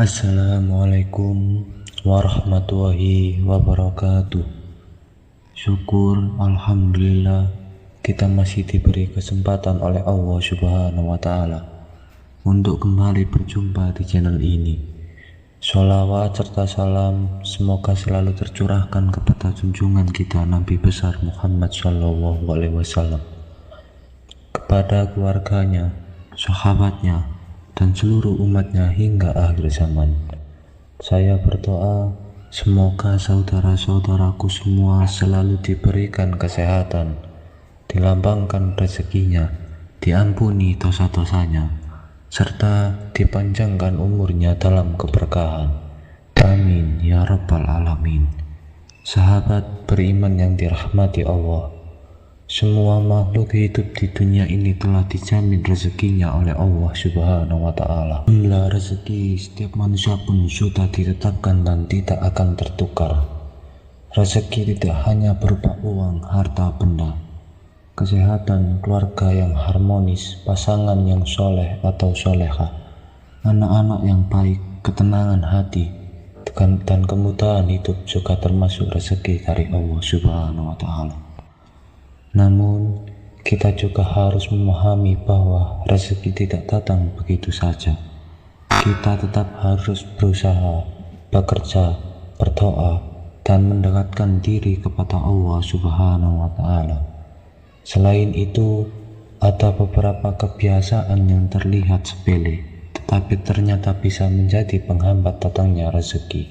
Assalamualaikum warahmatullahi wabarakatuh. Syukur, alhamdulillah, kita masih diberi kesempatan oleh Allah Subhanahu wa Ta'ala untuk kembali berjumpa di channel ini. Sholawat serta salam semoga selalu tercurahkan kepada junjungan kita Nabi besar Muhammad Shallallahu Alaihi Wasallam, kepada keluarganya, sahabatnya, dan seluruh umatnya hingga akhir zaman. Saya berdoa semoga saudara-saudaraku semua selalu diberikan kesehatan, dilambangkan rezekinya, diampuni dosa-dosanya, serta dipanjangkan umurnya dalam keberkahan. Amin ya rabbal alamin. Sahabat beriman yang dirahmati Allah, semua makhluk hidup di dunia ini telah dijamin rezekinya oleh Allah Subhanahu wa Ta'ala. Jumlah rezeki setiap manusia pun sudah ditetapkan dan tidak akan tertukar. Rezeki tidak hanya berupa uang, harta benda, kesehatan, keluarga yang harmonis, pasangan yang soleh atau soleha, anak-anak yang baik, ketenangan hati, dan kemudahan hidup juga termasuk rezeki dari Allah Subhanahu wa Ta'ala. Namun, kita juga harus memahami bahwa rezeki tidak datang begitu saja. Kita tetap harus berusaha, bekerja, berdoa, dan mendekatkan diri kepada Allah Subhanahu wa Ta'ala. Selain itu, ada beberapa kebiasaan yang terlihat sepele, tetapi ternyata bisa menjadi penghambat datangnya rezeki.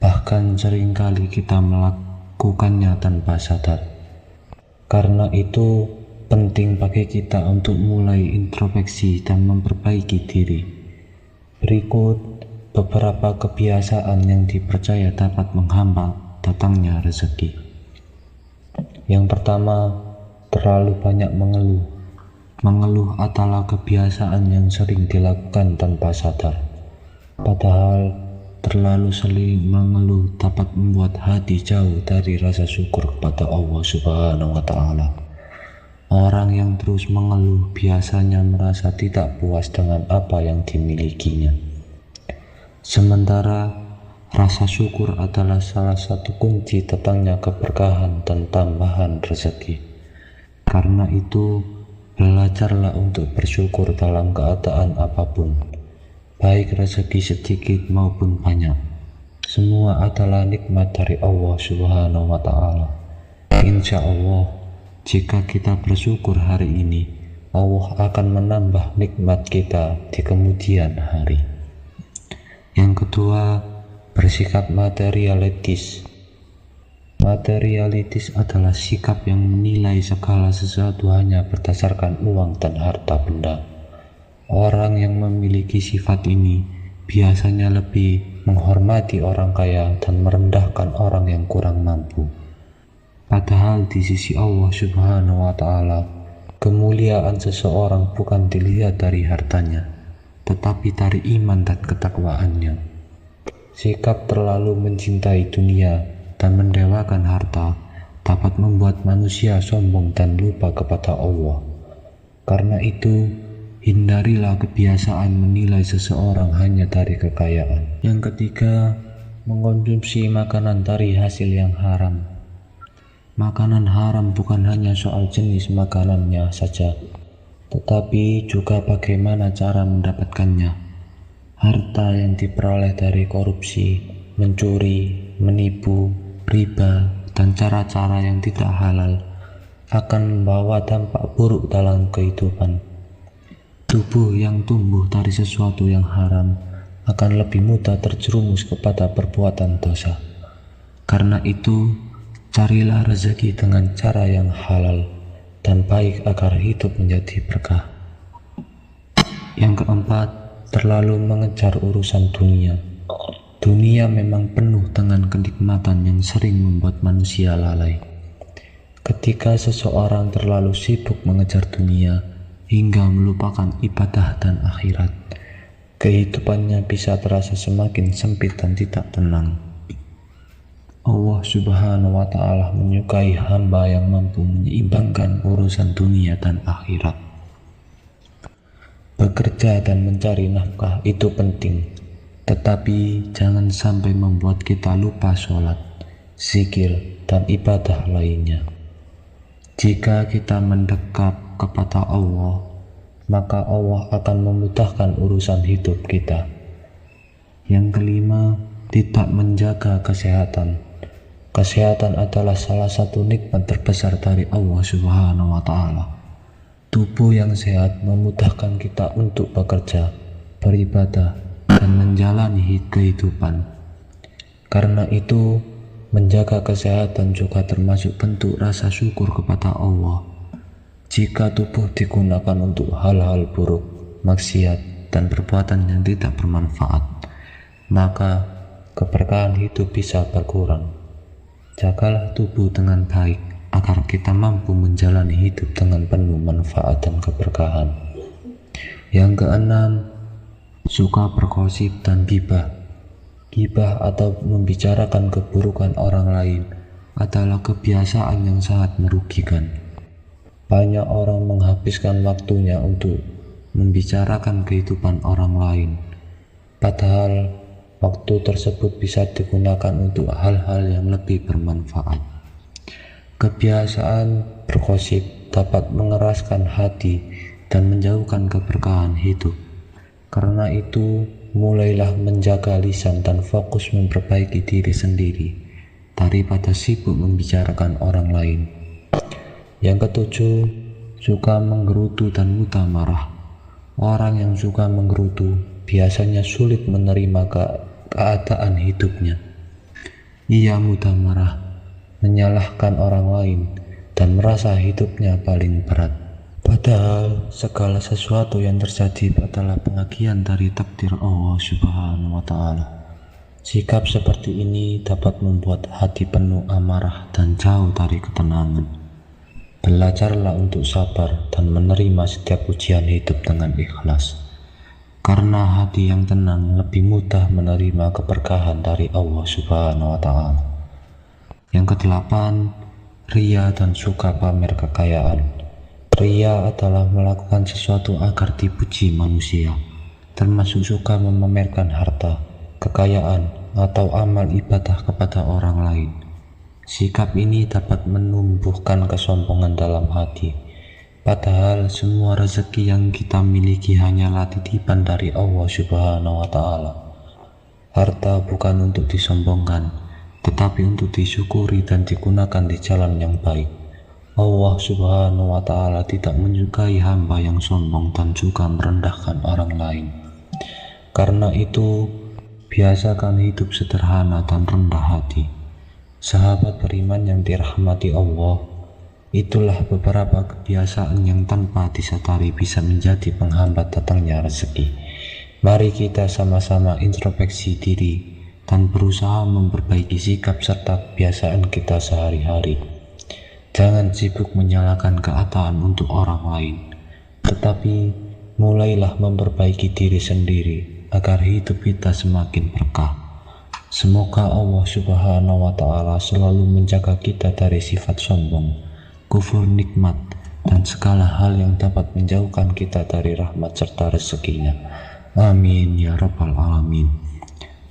Bahkan seringkali kita melakukannya tanpa sadar. Karena itu penting bagi kita untuk mulai introspeksi dan memperbaiki diri. Berikut beberapa kebiasaan yang dipercaya dapat menghambat datangnya rezeki. Yang pertama, terlalu banyak mengeluh. Mengeluh adalah kebiasaan yang sering dilakukan tanpa sadar. Padahal terlalu sering mengeluh dapat membuat hati jauh dari rasa syukur kepada Allah Subhanahu wa Ta'ala. Orang yang terus mengeluh biasanya merasa tidak puas dengan apa yang dimilikinya. Sementara rasa syukur adalah salah satu kunci datangnya keberkahan dan tambahan rezeki. Karena itu, belajarlah untuk bersyukur dalam keadaan apapun, baik rezeki sedikit maupun banyak. Semua adalah nikmat dari Allah Subhanahu wa Ta'ala. Insya Allah, jika kita bersyukur hari ini, Allah akan menambah nikmat kita di kemudian hari. Yang kedua, bersikap materialistis. Materialistis adalah sikap yang menilai segala sesuatu hanya berdasarkan uang dan harta benda. Orang yang memiliki sifat ini biasanya lebih menghormati orang kaya dan merendahkan orang yang kurang mampu. Padahal di sisi Allah Subhanahu wa Ta'ala, kemuliaan seseorang bukan dilihat dari hartanya, tetapi dari iman dan ketakwaannya. Sikap terlalu mencintai dunia dan mendewakan harta dapat membuat manusia sombong dan lupa kepada Allah. Karena itu, hindarilah kebiasaan menilai seseorang hanya dari kekayaan. Yang ketiga, mengkonsumsi makanan dari hasil yang haram. Makanan haram bukan hanya soal jenis makanannya saja, tetapi juga bagaimana cara mendapatkannya. Harta yang diperoleh dari korupsi, mencuri, menipu, riba, dan cara-cara yang tidak halal akan membawa dampak buruk dalam kehidupan. Tubuh yang tumbuh dari sesuatu yang haram akan lebih mudah terjerumus kepada perbuatan dosa. Karena itu, carilah rezeki dengan cara yang halal dan baik agar hidup menjadi berkah. Yang keempat, terlalu mengejar urusan dunia. Dunia memang penuh dengan kenikmatan yang sering membuat manusia lalai. Ketika seseorang terlalu sibuk mengejar dunia hingga melupakan ibadah dan akhirat, kehidupannya bisa terasa semakin sempit dan tidak tenang. Allah Subhanahu wa Ta'ala menyukai hamba yang mampu menyeimbangkan urusan dunia dan akhirat. Bekerja dan mencari nafkah itu penting, tetapi jangan sampai membuat kita lupa sholat, zikir, dan ibadah lainnya. Jika kita mendekat kepada Allah, maka Allah akan memudahkan urusan hidup kita. Yang kelima, tidak menjaga kesehatan. Kesehatan adalah salah satu nikmat terbesar dari Allah Subhanahu wa Ta'ala. Tubuh yang sehat memudahkan kita untuk bekerja, beribadah, dan menjalani kehidupan. Karena itu, menjaga kesehatan juga termasuk bentuk rasa syukur kepada Allah. Jika tubuh digunakan untuk hal-hal buruk, maksiat, dan perbuatan yang tidak bermanfaat, maka keberkahan hidup bisa berkurang. Jagalah tubuh dengan baik agar kita mampu menjalani hidup dengan penuh manfaat dan keberkahan. Yang keenam, suka bergosip dan gibah. Gibah atau membicarakan keburukan orang lain adalah kebiasaan yang sangat merugikan. Banyak orang menghabiskan waktunya untuk membicarakan kehidupan orang lain, padahal waktu tersebut bisa digunakan untuk hal-hal yang lebih bermanfaat. Kebiasaan bergosip dapat mengeraskan hati dan menjauhkan keberkahan hidup. Karena itu, mulailah menjaga lisan dan fokus memperbaiki diri sendiri daripada sibuk membicarakan orang lain. Yang ketujuh, suka menggerutu dan mudah marah. Orang yang suka menggerutu biasanya sulit menerima keadaan hidupnya. Ia mudah marah, menyalahkan orang lain, dan merasa hidupnya paling berat. Padahal segala sesuatu yang terjadi adalah pengajian dari takdir Allah Subhanahu wa Ta'ala. Sikap seperti ini dapat membuat hati penuh amarah dan jauh dari ketenangan. Belajarlah untuk sabar dan menerima setiap ujian hidup dengan ikhlas. Karena hati yang tenang lebih mudah menerima keberkahan dari Allah Subhanahu wa Ta'ala. Yang kedelapan, ria dan suka pamer kekayaan. Ria adalah melakukan sesuatu agar dipuji manusia, termasuk suka memamerkan harta, kekayaan, atau amal ibadah kepada orang lain. Sikap ini dapat menumbuhkan kesombongan dalam hati. Padahal semua rezeki yang kita miliki hanyalah titipan dari Allah Subhanahu wa Ta'ala. Harta bukan untuk disombongkan, tetapi untuk disyukuri dan digunakan di jalan yang baik. Allah Subhanahu wa Ta'ala tidak menyukai hamba yang sombong dan juga merendahkan orang lain. Karena itu, biasakan hidup sederhana dan rendah hati. Sahabat beriman yang dirahmati Allah, itulah beberapa kebiasaan yang tanpa disadari bisa menjadi penghambat datangnya rezeki. Mari kita sama-sama introspeksi diri dan berusaha memperbaiki sikap serta kebiasaan kita sehari-hari. Jangan sibuk menyalahkan keadaan untuk orang lain, tetapi mulailah memperbaiki diri sendiri agar hidup kita semakin berkah. Semoga Allah Subhanahu wa Ta'ala selalu menjaga kita dari sifat sombong, kufur nikmat, dan segala hal yang dapat menjauhkan kita dari rahmat serta rezekinya. Amin ya Rabbal Alamin.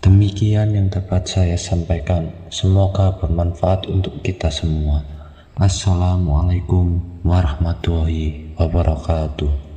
Demikian yang dapat saya sampaikan. Semoga bermanfaat untuk kita semua. Assalamualaikum warahmatullahi wabarakatuh.